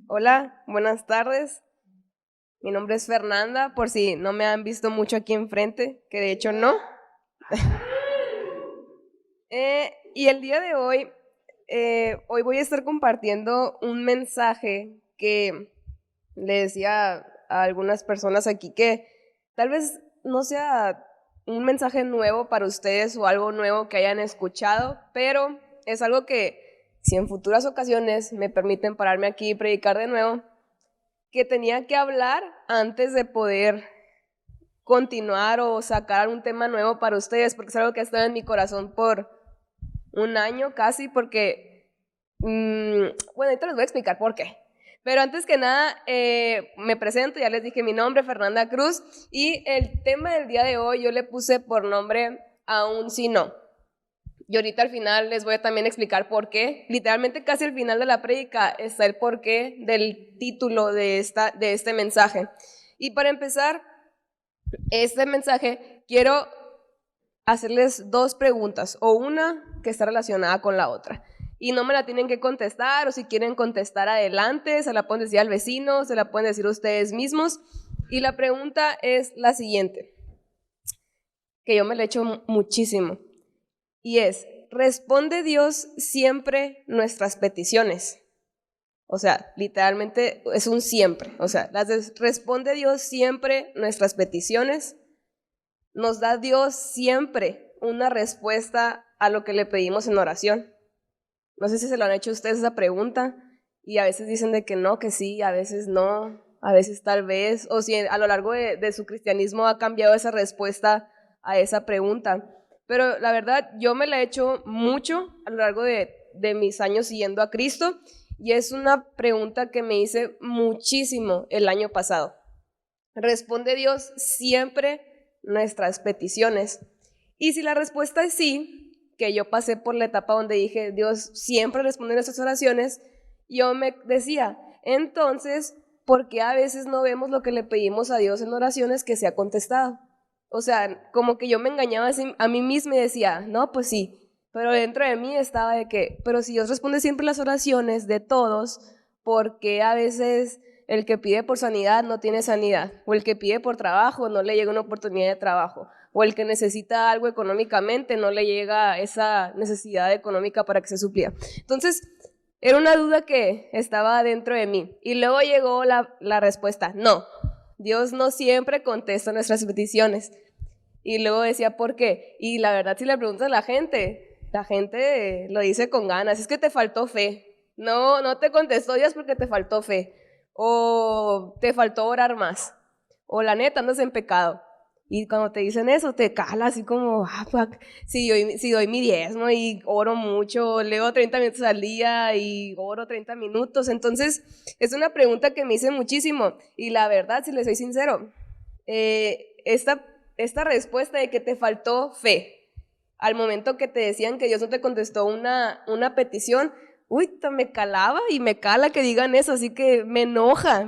Hola, buenas tardes. Mi nombre es Fernanda, por si no me han visto mucho aquí enfrente, que de hecho no. Y el día de hoy voy a estar compartiendo un mensaje que le decía a algunas personas aquí que tal vez no sea un mensaje nuevo para ustedes o algo nuevo que hayan escuchado, pero es algo que si en futuras ocasiones me permiten pararme aquí y predicar de nuevo, que tenía que hablar antes de poder continuar o sacar un tema nuevo para ustedes, porque es algo que ha estado en mi corazón por un año casi, porque, bueno, ahorita les voy a explicar por qué. Pero antes que nada, me presento, ya les dije mi nombre, Fernanda Cruz, y el tema del día de hoy yo le puse por nombre Aún si no. Y ahorita al final les voy a también explicar por qué. Literalmente casi al final de la prédica está el porqué del título de este mensaje. Y para empezar este mensaje, quiero hacerles dos preguntas, o una que está relacionada con la otra. Y no me la tienen que contestar, o si quieren contestar adelante, se la pueden decir al vecino, se la pueden decir ustedes mismos. Y la pregunta es la siguiente, que yo me la he hecho muchísimo. Y es, ¿responde Dios siempre nuestras peticiones? O sea, literalmente es un siempre. O sea, ¿responde Dios siempre nuestras peticiones? ¿Nos da Dios siempre una respuesta a lo que le pedimos en oración? No sé si se lo han hecho ustedes esa pregunta y a veces dicen de que no, que sí, a veces no, a veces tal vez, o si a lo largo de su cristianismo ha cambiado esa respuesta a esa pregunta. Pero la verdad, yo me la he hecho mucho a lo largo de mis años siguiendo a Cristo y es una pregunta que me hice muchísimo el año pasado. ¿Responde Dios siempre nuestras peticiones? Y si la respuesta es sí, que yo pasé por la etapa donde dije, Dios siempre responde nuestras oraciones, yo me decía, entonces, ¿por qué a veces no vemos lo que le pedimos a Dios en oraciones que se ha contestado? O sea, como que yo me engañaba a mí misma y decía, no, pues sí, pero dentro de mí estaba de que, pero si Dios responde siempre las oraciones de todos, ¿por qué a veces el que pide por sanidad no tiene sanidad? O el que pide por trabajo no le llega una oportunidad de trabajo. O el que necesita algo económicamente no le llega esa necesidad económica para que se suplía. Entonces, era una duda que estaba dentro de mí. Y luego llegó la respuesta, no, Dios no siempre contesta nuestras peticiones. Y luego decía, ¿por qué? Y la verdad, si le preguntas a la gente lo dice con ganas, es que te faltó fe. No, no te contestó Dios porque te faltó fe. O te faltó orar más. O la neta, andas en pecado. Y cuando te dicen eso, te cala así como, si doy mi diezmo y oro mucho, leo 30 minutos al día y oro 30 minutos. Entonces, es una pregunta que me hice muchísimo. Y la verdad, si les soy sincero, esta respuesta de que te faltó fe, al momento que te decían que Dios no te contestó una petición, me calaba y me cala que digan eso, así que me enoja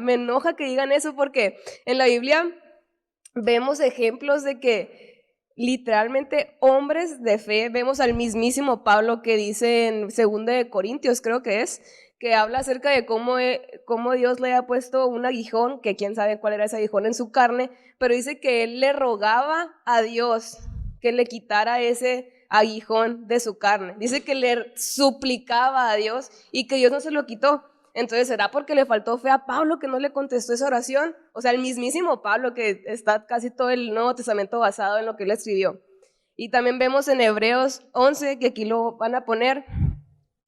que digan eso porque en la Biblia vemos ejemplos de que literalmente hombres de fe, vemos al mismísimo Pablo que dice en 2 de Corintios, creo que es, que habla acerca de cómo Dios le ha puesto un aguijón, que quién sabe cuál era ese aguijón en su carne, pero dice que él le rogaba a Dios que le quitara ese aguijón de su carne. Dice que le suplicaba a Dios y que Dios no se lo quitó. Entonces, ¿será porque le faltó fe a Pablo que no le contestó esa oración? O sea, el mismísimo Pablo, que está casi todo el Nuevo Testamento basado en lo que él escribió. Y también vemos en Hebreos 11, que aquí lo van a poner,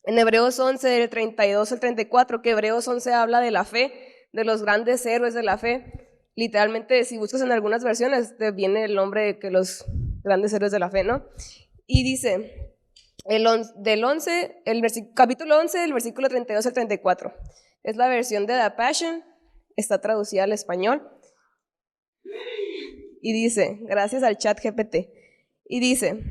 en Hebreos 11, del 32 al 34, que Hebreos 11 habla de la fe, de los grandes héroes de la fe. Literalmente, si buscas en algunas versiones, te viene el nombre de que los grandes héroes de la fe, ¿no? Y dice, capítulo 11, del versículo 32 al 34. Es la versión de The Passion, está traducida al español. Y dice, gracias al chat GPT, y dice,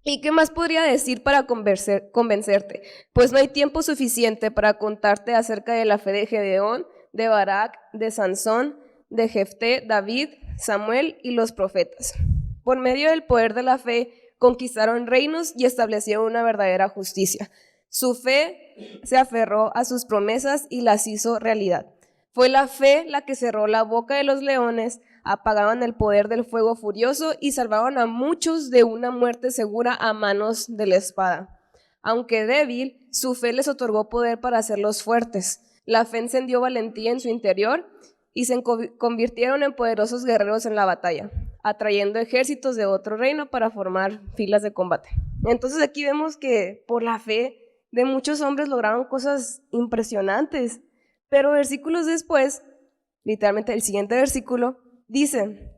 ¿y qué más podría decir para convencerte? Pues no hay tiempo suficiente para contarte acerca de la fe de Gedeón, de Barak, de Sansón, de Jefté, David, Samuel y los profetas. Por medio del poder de la fe, conquistaron reinos y establecieron una verdadera justicia. Su fe se aferró a sus promesas y las hizo realidad. Fue la fe la que cerró la boca de los leones, apagaban el poder del fuego furioso y salvaron a muchos de una muerte segura a manos de la espada. Aunque débil, su fe les otorgó poder para hacerlos fuertes. La fe encendió valentía en su interior y se convirtieron en poderosos guerreros en la batalla, atrayendo ejércitos de otro reino para formar filas de combate. Entonces aquí vemos que por la fe de muchos hombres lograron cosas impresionantes, pero versículos después, literalmente el siguiente versículo, dice: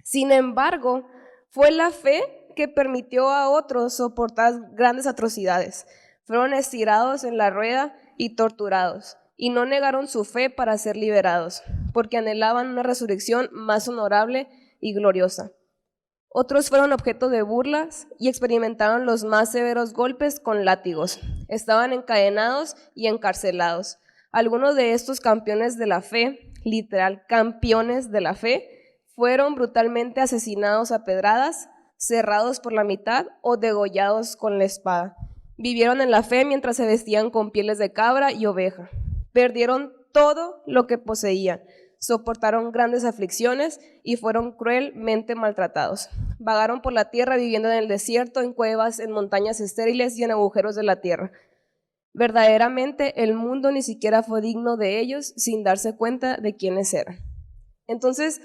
sin embargo, fue la fe que permitió a otros soportar grandes atrocidades. Fueron estirados en la rueda y torturados, y no negaron su fe para ser liberados, porque anhelaban una resurrección más honorable y gloriosa. Otros fueron objeto de burlas y experimentaron los más severos golpes con látigos. Estaban encadenados y encarcelados. Algunos de estos campeones de la fe, literal campeones de la fe, fueron brutalmente asesinados a pedradas, cerrados por la mitad o degollados con la espada. Vivieron en la fe mientras se vestían con pieles de cabra y oveja. Perdieron todo lo que poseían, soportaron grandes aflicciones y fueron cruelmente maltratados. Vagaron por la tierra viviendo en el desierto, en cuevas, en montañas estériles y en agujeros de la tierra. Verdaderamente el mundo ni siquiera fue digno de ellos sin darse cuenta de quiénes eran. Entonces,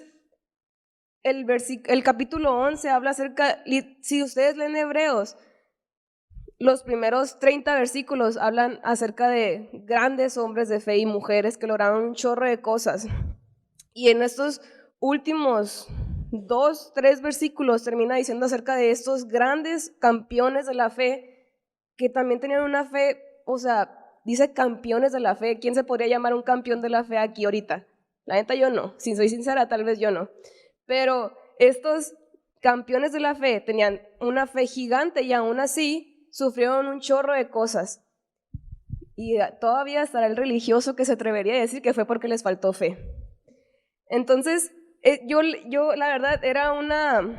el capítulo 11 habla acerca, si ustedes leen Hebreos, los primeros 30 versículos hablan acerca de grandes hombres de fe y mujeres que lograron un chorro de cosas. Y en estos últimos 2, 3 versículos termina diciendo acerca de estos grandes campeones de la fe que también tenían una fe, o sea, dice campeones de la fe. ¿Quién se podría llamar un campeón de la fe aquí ahorita? La neta yo no, si soy sincera, tal vez yo no. Pero estos campeones de la fe tenían una fe gigante y aún así sufrieron un chorro de cosas. Y todavía estará el religioso que se atrevería a decir que fue porque les faltó fe. Entonces, yo la verdad era una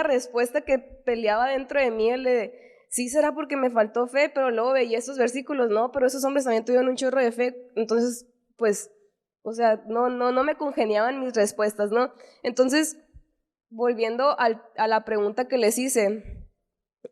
respuesta que peleaba dentro de mí, el de, sí será porque me faltó fe, pero luego veía esos versículos, no, pero esos hombres también tuvieron un chorro de fe, entonces, pues, o sea, no me congeniaban mis respuestas, ¿no? Entonces, volviendo a la pregunta que les hice,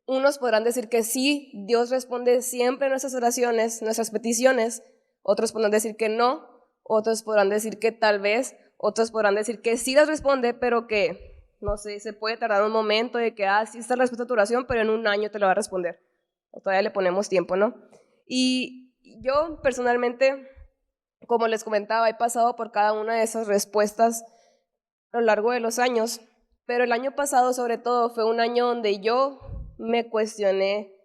unos podrán decir que sí, Dios responde siempre a nuestras oraciones, nuestras peticiones, otros podrán decir que no, otros podrán decir que tal vez, otros podrán decir que sí las responde, pero que, no sé, se puede tardar un momento de que, sí está la respuesta a tu oración, pero en un año te la va a responder. O todavía le ponemos tiempo, ¿no? Y yo personalmente, como les comentaba, he pasado por cada una de esas respuestas a lo largo de los años, pero el año pasado sobre todo fue un año donde yo me cuestioné,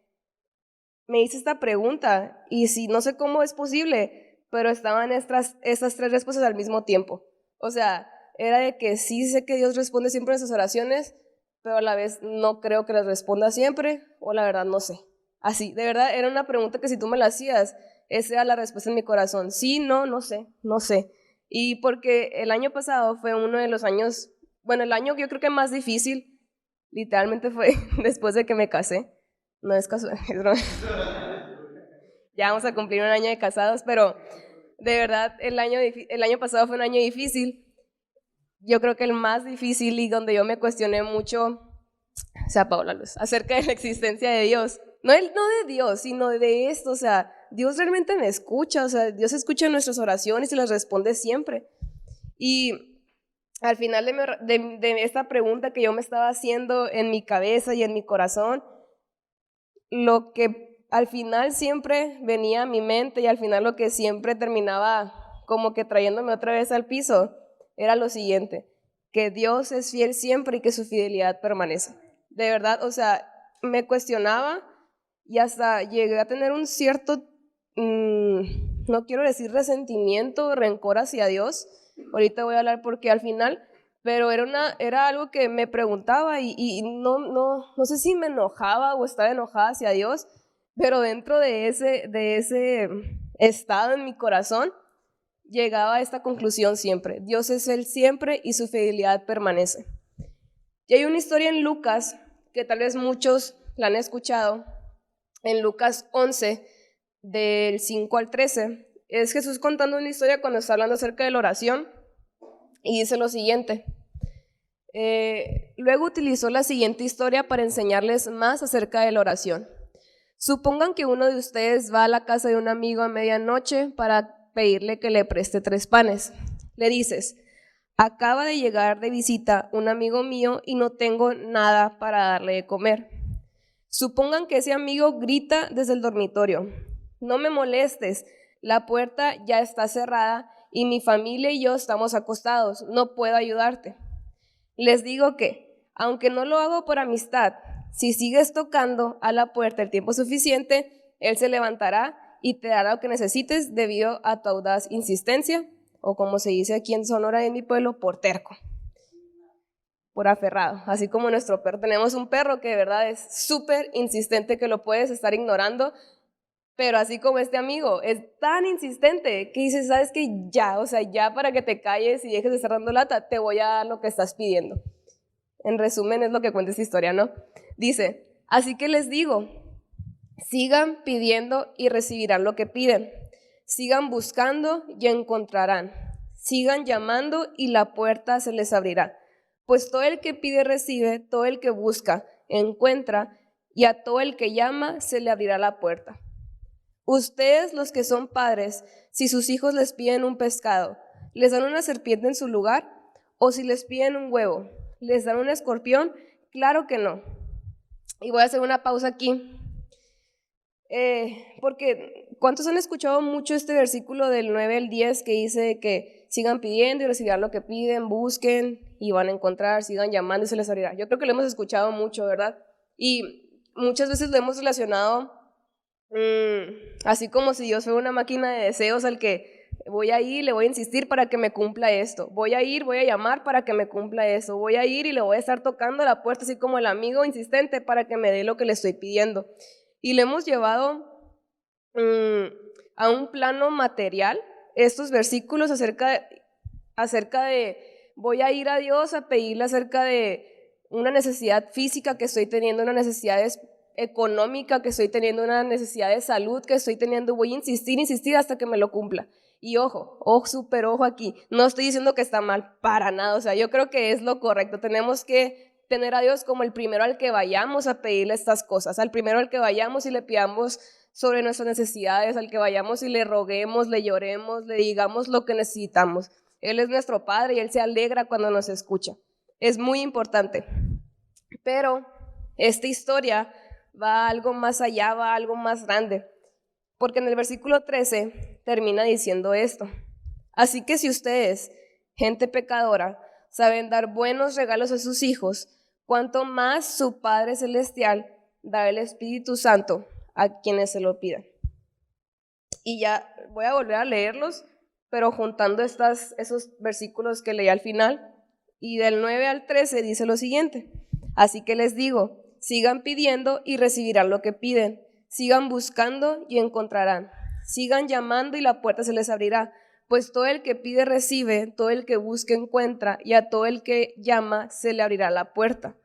me hice esta pregunta, y si no sé cómo es posible, pero estaban estas 3 respuestas al mismo tiempo. O sea, era de que sí sé que Dios responde siempre a nuestras oraciones, pero a la vez no creo que las responda siempre, o la verdad no sé. Así, de verdad, era una pregunta que si tú me la hacías, esa era la respuesta en mi corazón. Sí, no sé. Y porque el año pasado fue uno de los años, bueno, el año que yo creo que más difícil, literalmente fue después de que me casé. No es casual, es broma. Ya vamos a cumplir un año de casados, pero de verdad el año pasado fue un año difícil. Yo creo que el más difícil y donde yo me cuestioné mucho, se apagó la luz, acerca de la existencia de Dios. No de Dios, sino de esto, o sea, Dios realmente me escucha, o sea, Dios escucha nuestras oraciones y las responde siempre. Y al final de esta pregunta que yo me estaba haciendo en mi cabeza y en mi corazón, lo que al final siempre venía a mi mente y al final lo que siempre terminaba como que trayéndome otra vez al piso era lo siguiente: que Dios es fiel siempre y que su fidelidad permanece. De verdad, o sea, me cuestionaba y hasta llegué a tener un cierto, no quiero decir resentimiento o rencor hacia Dios. Ahorita voy a hablar por qué al final, pero era algo que me preguntaba y no sé si me enojaba o estaba enojada hacia Dios, pero dentro de ese estado en mi corazón llegaba a esta conclusión siempre: Dios es Él siempre y su fidelidad permanece. Y hay una historia en Lucas que tal vez muchos la han escuchado, en Lucas 11, del 5 al 13. Es Jesús contando una historia cuando está hablando acerca de la oración y dice lo siguiente. Luego utilizó la siguiente historia para enseñarles más acerca de la oración. Supongan que uno de ustedes va a la casa de un amigo a medianoche para pedirle que le preste 3 panes. Le dices: acaba de llegar de visita un amigo mío y no tengo nada para darle de comer. Supongan que ese amigo grita desde el dormitorio: no me molestes, la puerta ya está cerrada y mi familia y yo estamos acostados, no puedo ayudarte. Les digo que, aunque no lo hago por amistad, si sigues tocando a la puerta el tiempo suficiente, él se levantará y te dará lo que necesites debido a tu audaz insistencia, o como se dice aquí en Sonora, en mi pueblo, por terco, por aferrado. Así como nuestro perro, tenemos un perro que de verdad es súper insistente, que lo puedes estar ignorando, pero así como este amigo, es tan insistente que dices: sabes que ya, o sea, ya, para que te calles y dejes de estar dando lata, te voy a dar lo que estás pidiendo. En resumen, es lo que cuenta esta historia, ¿no? Dice: así que les digo, sigan pidiendo y recibirán lo que piden. Sigan buscando y encontrarán. Sigan llamando y la puerta se les abrirá. Pues todo el que pide recibe, todo el que busca encuentra, y a todo el que llama se le abrirá la puerta. Ustedes, los que son padres, si sus hijos les piden un pescado, ¿les dan una serpiente en su lugar? ¿O si les piden un huevo, les dan un escorpión? Claro que no. Y voy a hacer una pausa aquí, porque ¿cuántos han escuchado mucho este versículo del 9 al 10 que dice que sigan pidiendo y recibirán lo que piden, busquen y van a encontrar, sigan llamando y se les abrirá? Yo creo que lo hemos escuchado mucho, ¿verdad? Y muchas veces lo hemos relacionado así como si Dios fuera una máquina de deseos al que voy a ir, le voy a insistir para que me cumpla esto. Voy a ir, voy a llamar para que me cumpla eso. Voy a ir y le voy a estar tocando la puerta, así como el amigo insistente, para que me dé lo que le estoy pidiendo. Y le hemos llevado a un plano material estos versículos acerca de voy a ir a Dios a pedirle acerca de una necesidad física que estoy teniendo, una necesidad económica que estoy teniendo, una necesidad de salud que estoy teniendo. Voy a insistir hasta que me lo cumpla. Y súper ojo aquí, no estoy diciendo que está mal, para nada, o sea, yo creo que es lo correcto. Tenemos que tener a Dios como el primero al que vayamos a pedirle estas cosas, al primero al que vayamos y le pidamos sobre nuestras necesidades, al que vayamos y le roguemos, le lloremos, le digamos lo que necesitamos. Él es nuestro Padre y Él se alegra cuando nos escucha. Es muy importante. Pero esta historia va algo más allá, va algo más grande, porque en el versículo 13 termina diciendo esto: así que si ustedes, gente pecadora, saben dar buenos regalos a sus hijos, cuánto más su Padre Celestial dará el Espíritu Santo a quienes se lo pidan. Y ya voy a volver a leerlos, pero juntando esos versículos que leí al final. Y del 9 al 13 dice lo siguiente: así que les digo, sigan pidiendo y recibirán lo que piden. Sigan buscando y encontrarán. Sigan llamando y la puerta se les abrirá. Pues todo el que pide recibe, todo el que busca encuentra, y a todo el que llama se le abrirá la puerta.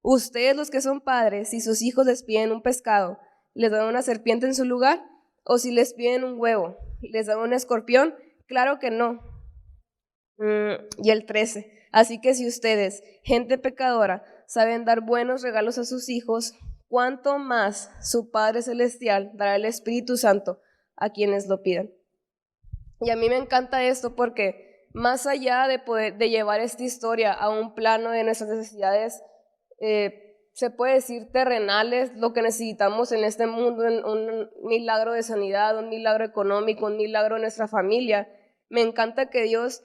Ustedes, los que son padres, si sus hijos les piden un pescado, ¿les dan una serpiente en su lugar? ¿O si les piden un huevo, les dan un escorpión? Claro que no. Y el 13, así que si ustedes, gente pecadora, saben dar buenos regalos a sus hijos, cuánto más su Padre Celestial dará el Espíritu Santo a quienes lo pidan. Y a mí me encanta esto porque más allá de llevar esta historia a un plano de nuestras necesidades, se puede decir terrenales, lo que necesitamos en este mundo, un milagro de sanidad, un milagro económico, un milagro en nuestra familia. Me encanta que Dios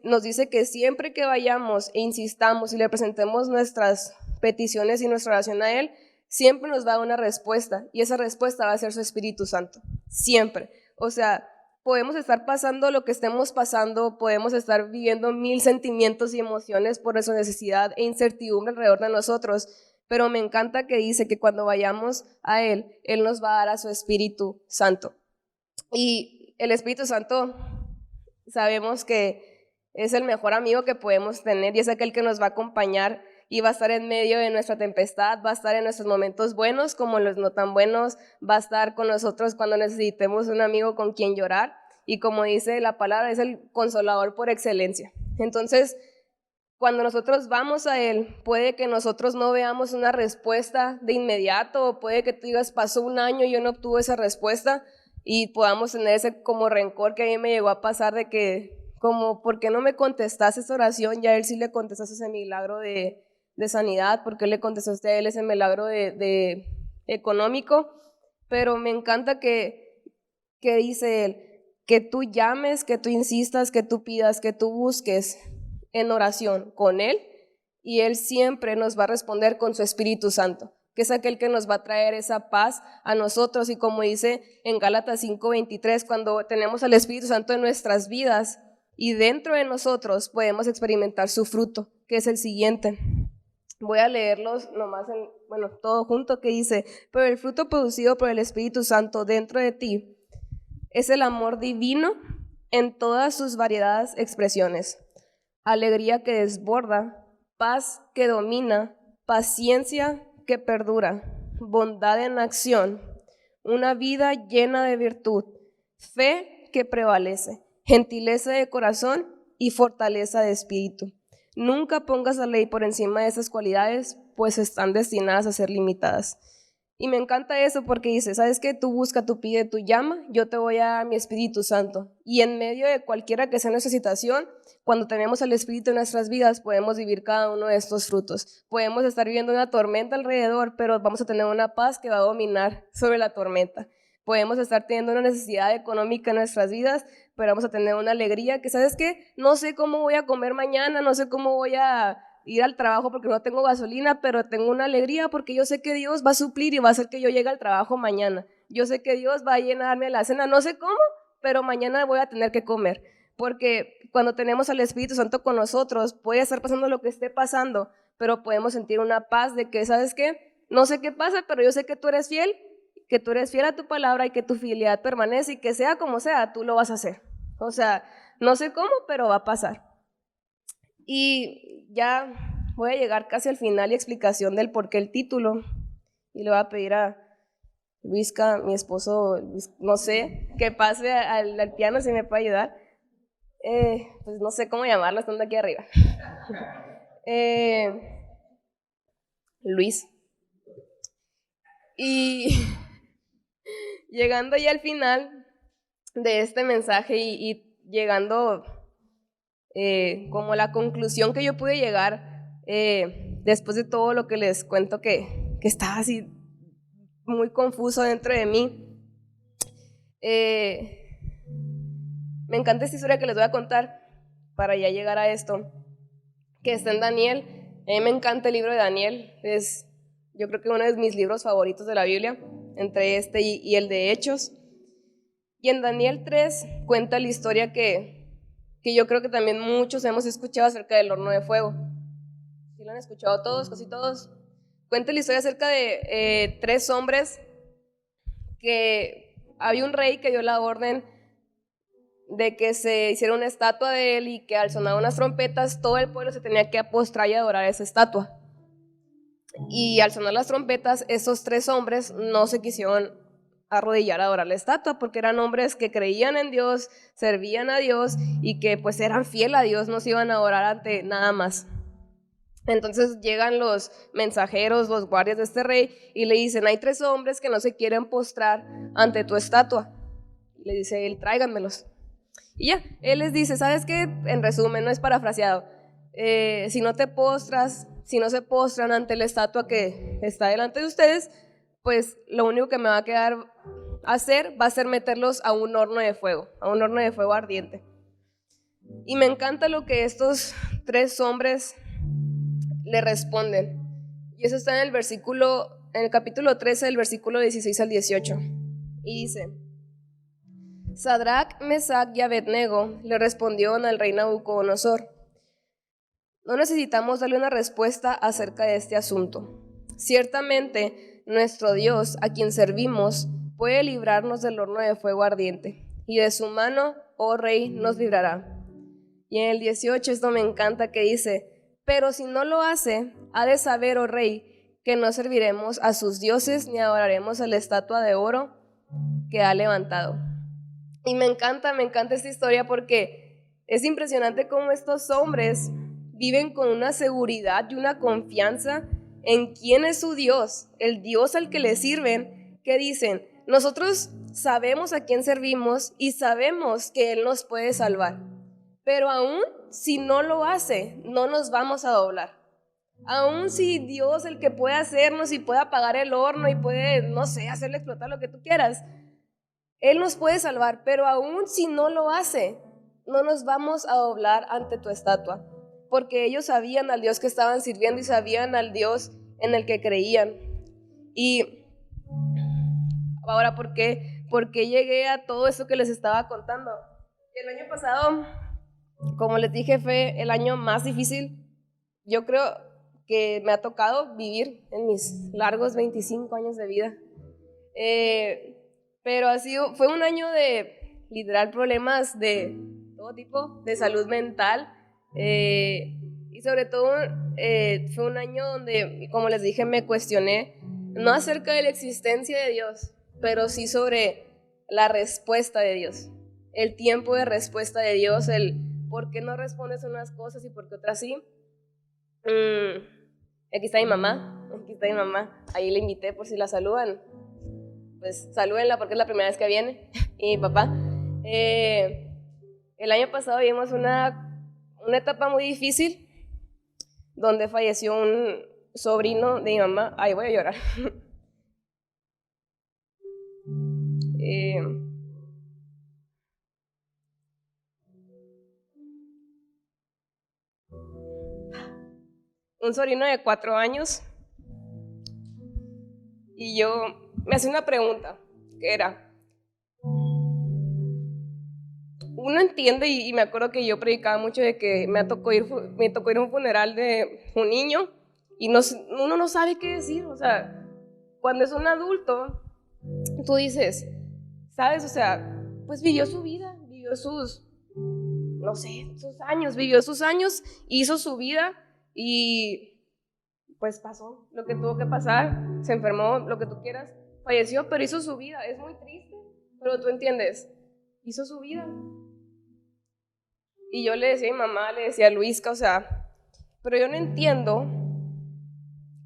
nos dice que siempre que vayamos e insistamos y le presentemos nuestras peticiones y nuestra oración a Él, siempre nos va a dar una respuesta, y esa respuesta va a ser su Espíritu Santo, siempre. O sea, podemos estar pasando lo que estemos pasando, podemos estar viviendo 1000 sentimientos y emociones por nuestra necesidad e incertidumbre alrededor de nosotros, pero me encanta que dice que cuando vayamos a Él, Él nos va a dar a su Espíritu Santo. Y el Espíritu Santo sabemos que es el mejor amigo que podemos tener, y es aquel que nos va a acompañar y va a estar en medio de nuestra tempestad, va a estar en nuestros momentos buenos como en los no tan buenos, va a estar con nosotros cuando necesitemos un amigo con quien llorar, y como dice la palabra, es el consolador por excelencia. Entonces, cuando nosotros vamos a Él, puede que nosotros no veamos una respuesta de inmediato, o puede que tú digas, pasó un año y yo no obtuve esa respuesta, y podamos tener ese como rencor que a mí me llegó a pasar de que, como, ¿por qué no me contestaste esa oración? Ya a Él sí le contestaste ese milagro de sanidad, ¿por qué le contestaste a Él ese milagro de económico? Pero me encanta que dice Él, que tú llames, que tú insistas, que tú pidas, que tú busques en oración con Él, y Él siempre nos va a responder con su Espíritu Santo, que es aquel que nos va a traer esa paz a nosotros. Y como dice en Gálatas 5:23, cuando tenemos al Espíritu Santo en nuestras vidas y dentro de nosotros, podemos experimentar su fruto, que es el siguiente. Voy a leerlos nomás, todo junto, que dice, pero el fruto producido por el Espíritu Santo dentro de ti es el amor divino en todas sus variadas expresiones, alegría que desborda, paz que domina, paciencia que perdura, bondad en acción, una vida llena de virtud, fe que prevalece, gentileza de corazón y fortaleza de espíritu. Nunca pongas la ley por encima de esas cualidades, pues están destinadas a ser limitadas. Y me encanta eso porque dice, ¿sabes qué? Tú busca, tú pide, tú llama, yo te voy a dar mi Espíritu Santo. Y en medio de cualquiera que sea nuestra situación, cuando tenemos al Espíritu en nuestras vidas, podemos vivir cada uno de estos frutos. Podemos estar viviendo una tormenta alrededor, pero vamos a tener una paz que va a dominar sobre la tormenta. Podemos estar teniendo una necesidad económica en nuestras vidas, pero vamos a tener una alegría que, ¿sabes qué? No sé cómo voy a comer mañana, no sé cómo voy a ir al trabajo porque no tengo gasolina, pero tengo una alegría porque yo sé que Dios va a suplir y va a hacer que yo llegue al trabajo mañana. Yo sé que Dios va a llenarme la cena, no sé cómo, pero mañana voy a tener que comer. Porque cuando tenemos al Espíritu Santo con nosotros, puede estar pasando lo que esté pasando, pero podemos sentir una paz de que, ¿sabes qué? No sé qué pasa, pero yo sé que tú eres fiel, que tú eres fiel a tu palabra y que tu fidelidad permanece, y que sea como sea, tú lo vas a hacer. O sea, no sé cómo, pero va a pasar. Y ya voy a llegar casi al final y explicación del por qué el título. Y le voy a pedir a Luisca, mi esposo, no sé, que pase al piano si me puede ayudar. Pues no sé cómo llamarlo, estando aquí arriba. Luis. Y llegando ya al final de este mensaje y llegando como la conclusión que yo pude llegar después de todo lo que les cuento que estaba así muy confuso dentro de mí. Me encanta esta historia que les voy a contar para ya llegar a esto, que está en Daniel. A mí me encanta el libro de Daniel, es yo creo que uno de mis libros favoritos de la Biblia, entre este y el de Hechos. Y en Daniel 3 cuenta la historia que yo creo que también muchos hemos escuchado acerca del horno de fuego. ¿Sí lo han escuchado todos, casi todos? Cuenta la historia acerca de 3 hombres que había un rey que dio la orden de que se hiciera una estatua de él, y que al sonar unas trompetas todo el pueblo se tenía que postrar y adorar a esa estatua. Y al sonar las trompetas, esos 3 hombres no se quisieron arrodillar a adorar la estatua, porque eran hombres que creían en Dios, servían a Dios y que pues eran fieles a Dios, no se iban a adorar ante nada más. Entonces llegan los mensajeros, los guardias de este rey, y le dicen, hay 3 hombres que no se quieren postrar ante tu estatua. Y le dice él, tráiganmelos. Y ya, él les dice, ¿sabes qué? En resumen, no es parafraseado, si no te postras, si no se postran ante la estatua que está delante de ustedes, pues lo único que me va a quedar hacer va a ser meterlos a un horno de fuego, ardiente. Y me encanta lo que estos 3 hombres le responden. Y eso está en el capítulo 13, del versículo 16 al 18. Y dice, Sadrac, Mesac y Abednego le respondieron al rey Nabucodonosor, no necesitamos darle una respuesta acerca de este asunto. Ciertamente, nuestro Dios, a quien servimos, puede librarnos del horno de fuego ardiente, y de su mano, oh rey, nos librará. Y en el 18 esto me encanta, que dice, Pero si no lo hace, ha de saber, oh rey, que no serviremos a sus dioses ni adoraremos a la estatua de oro que ha levantado. Y me encanta esta historia porque es impresionante cómo estos hombres viven con una seguridad y una confianza en quién es su Dios, el Dios al que le sirven, que dicen, nosotros sabemos a quién servimos y sabemos que Él nos puede salvar, pero aún si no lo hace, no nos vamos a doblar. Aún si Dios, el que puede hacernos y puede apagar el horno y puede, no sé, hacerle explotar lo que tú quieras, Él nos puede salvar, pero aún si no lo hace, no nos vamos a doblar ante tu estatua, porque ellos sabían al Dios que estaban sirviendo y sabían al Dios en el que creían. Y ahora, ¿por qué llegué a todo eso que les estaba contando? El año pasado, como les dije, fue el año más difícil, yo creo, que me ha tocado vivir en mis largos 25 años de vida. Pero fue un año de literal problemas de todo tipo, de salud mental, y sobre todo fue un año donde, como les dije, me cuestioné, no acerca de la existencia de Dios, pero sí sobre la respuesta de Dios, el tiempo de respuesta de Dios, el por qué no respondes a unas cosas y por qué otras sí. Aquí está mi mamá, ahí la invité por si la saludan. Pues salúdenla porque es la primera vez que viene, y mi papá. El año pasado vivimos una etapa muy difícil donde falleció un sobrino de mi mamá. Ay, voy a llorar. Un sobrino de 4 años, y yo me hacía una pregunta, que era, uno entiende, y me acuerdo que yo predicaba mucho de que me tocó ir a un funeral de un niño y uno no sabe qué decir. O sea, cuando es un adulto, tú dices, ¿sabes? O sea, pues vivió su vida, vivió sus años, hizo su vida y pues pasó lo que tuvo que pasar, se enfermó, lo que tú quieras, falleció, pero hizo su vida. Es muy triste, pero tú entiendes, hizo su vida. Y yo le decía a mi mamá, le decía a Luisca, o sea, pero yo no entiendo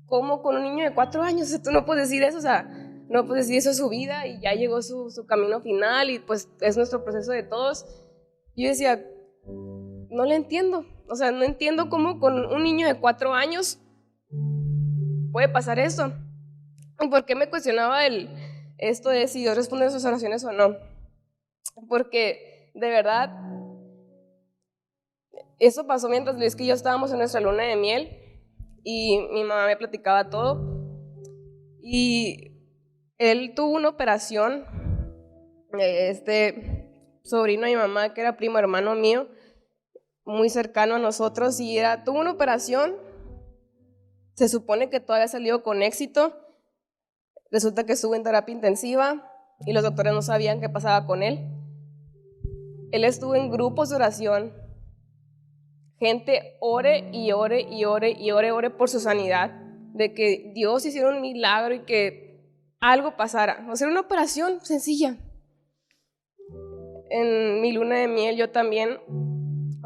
cómo con un niño de 4 años, tú no puedes decir eso, o sea, no puedes decir eso es su vida y ya llegó su camino final y pues es nuestro proceso de todos. Yo decía, no le entiendo, o sea, no entiendo cómo con un niño de 4 años puede pasar eso. ¿Y por qué me cuestionaba esto de si Dios responde a sus oraciones o no? Porque de verdad, eso pasó mientras Luis y yo estábamos en nuestra luna de miel y mi mamá me platicaba todo. Y él tuvo una operación, este sobrino de mi mamá, que era primo hermano mío, muy cercano a nosotros, y tuvo una operación, se supone que todo había salido con éxito, resulta que estuvo en terapia intensiva y los doctores no sabían qué pasaba con él. Él estuvo en grupos de oración, gente ore y ore y ore y ore por su sanidad, de que Dios hiciera un milagro y que algo pasara. O sea, una operación sencilla. En mi luna de miel yo también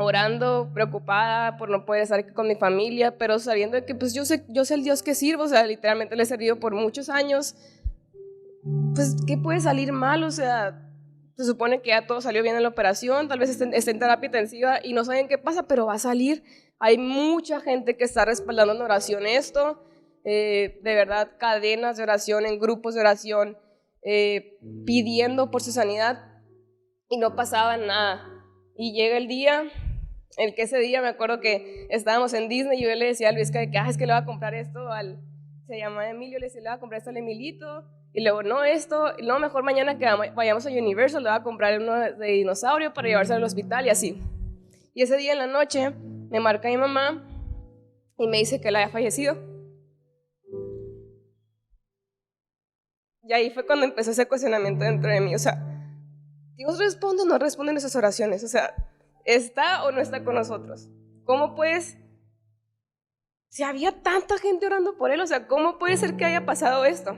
orando, preocupada por no poder estar con mi familia, pero sabiendo que pues yo sé el Dios que sirvo, o sea, literalmente le he servido por muchos años. Pues, ¿qué puede salir mal? O sea, se supone que ya todo salió bien en la operación, tal vez esté en terapia intensiva y no saben qué pasa, pero va a salir. Hay mucha gente que está respaldando en oración esto, de verdad, cadenas de oración, en grupos de oración, pidiendo por su sanidad, y no pasaba nada. Y llega el día, ese día me acuerdo que estábamos en Disney y yo le decía a Luis que es que le va a comprar esto se llama Emilio, le decía, le va a comprar esto al Emilito, y luego no esto, y luego mejor mañana que vayamos a Universal le va a comprar uno de dinosaurio para llevarse al hospital y así. Y ese día en la noche me marca mi mamá y me dice que él había fallecido. Y ahí fue cuando empezó ese cuestionamiento dentro de mí, o sea, ¿Dios responde o no responde nuestras oraciones? O sea, ¿está o no está con nosotros? ¿Cómo pues si había tanta gente orando por él, o sea, ¿cómo puede ser que haya pasado esto?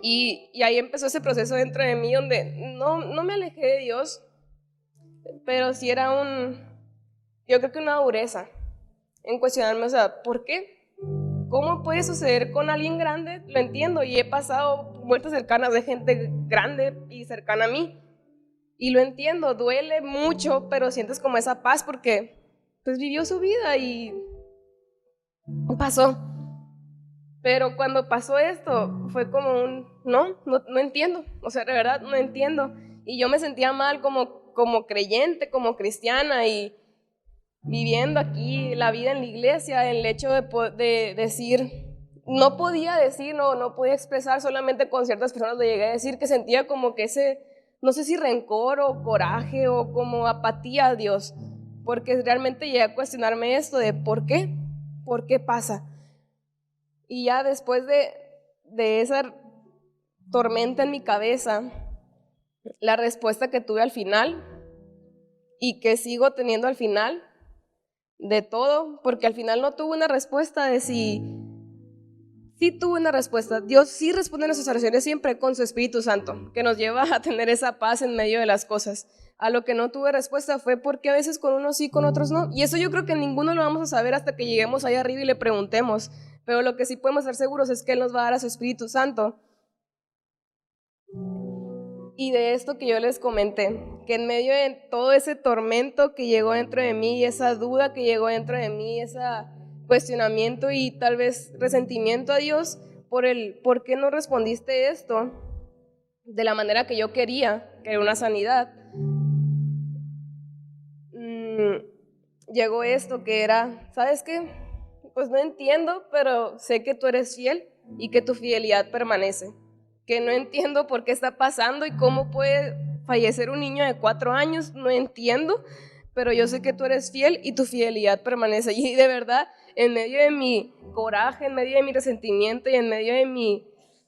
Y ahí empezó ese proceso dentro de mí donde no me alejé de Dios, pero sí era yo creo que una dureza en cuestionarme, o sea, ¿por qué? ¿Cómo puede suceder con alguien grande? Lo entiendo y he pasado vueltas cercanas de gente grande y cercana a mí. Y lo entiendo, duele mucho, pero sientes como esa paz porque pues vivió su vida y pasó. Pero cuando pasó esto fue como no entiendo, o sea, de verdad no entiendo. Y yo me sentía mal como creyente, como cristiana y viviendo aquí la vida en la iglesia, el hecho de decir, no podía decir, no podía expresar, solamente con ciertas personas lo llegué a decir, que sentía como que no sé si rencor o coraje o como apatía a Dios, porque realmente llegué a cuestionarme esto de ¿por qué pasa? Y ya después de esa tormenta en mi cabeza, la respuesta que tuve al final y que sigo teniendo al final de todo, porque al final no tuve una respuesta de sí tuve una respuesta. Dios sí responde a nuestras oraciones siempre con su Espíritu Santo, que nos lleva a tener esa paz en medio de las cosas. A lo que no tuve respuesta fue porque a veces con unos sí, con otros no. Y eso yo creo que ninguno lo vamos a saber hasta que lleguemos allá arriba y le preguntemos. Pero lo que sí podemos estar seguros es que Él nos va a dar a su Espíritu Santo. Y de esto que yo les comenté, que en medio de todo ese tormento que llegó dentro de mí, esa duda que llegó dentro de mí, ese cuestionamiento y tal vez resentimiento a Dios por el por qué no respondiste esto de la manera que yo quería, que era una sanidad, llegó esto que era, ¿sabes qué? Pues no entiendo, pero sé que tú eres fiel y que tu fidelidad permanece. Que no entiendo por qué está pasando y cómo puede fallecer un niño de 4 años, no entiendo, pero yo sé que tú eres fiel y tu fidelidad permanece. Y de verdad, en medio de mi coraje, en medio de mi resentimiento y en medio de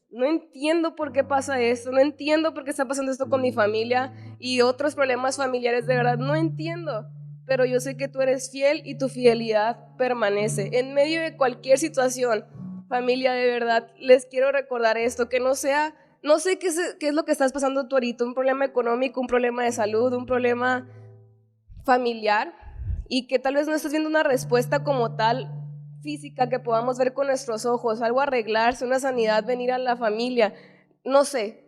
no entiendo por qué pasa esto, no entiendo por qué está pasando esto con mi familia y otros problemas familiares, de verdad, no entiendo. Pero yo sé que tú eres fiel y tu fidelidad permanece. En medio de cualquier situación, familia, de verdad, les quiero recordar esto, que no sé qué es lo que estás pasando tú ahorita, un problema económico, un problema de salud, un problema familiar, y que tal vez no estás viendo una respuesta como tal física que podamos ver con nuestros ojos, algo arreglarse, una sanidad, venir a la familia, no sé.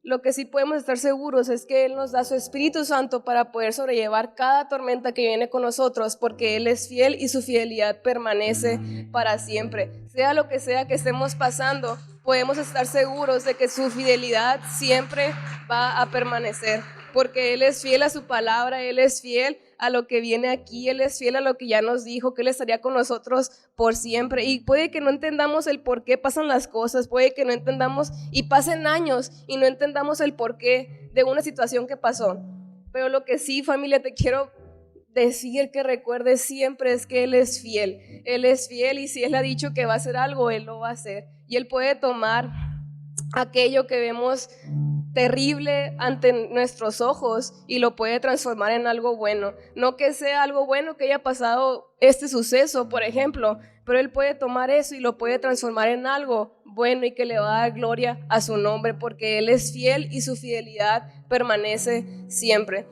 Lo que sí podemos estar seguros es que Él nos da su Espíritu Santo para poder sobrellevar cada tormenta que viene con nosotros, porque Él es fiel y su fidelidad permanece para siempre. Sea lo que sea que estemos pasando, podemos estar seguros de que su fidelidad siempre va a permanecer, porque Él es fiel a su palabra, Él es fiel a lo que viene aquí, Él es fiel a lo que ya nos dijo, que Él estaría con nosotros por siempre. Y puede que no entendamos el por qué pasan las cosas, puede que no entendamos y pasen años y no entendamos el por qué de una situación que pasó. Pero lo que sí, familia, te quiero decir que recuerdes siempre es que Él es fiel. Él es fiel y si Él ha dicho que va a hacer algo, Él lo va a hacer. Y Él puede tomar aquello que vemos terrible ante nuestros ojos y lo puede transformar en algo bueno. No que sea algo bueno que haya pasado este suceso, por ejemplo, pero Él puede tomar eso y lo puede transformar en algo bueno y que le va a dar gloria a su nombre, porque Él es fiel y su fidelidad permanece siempre.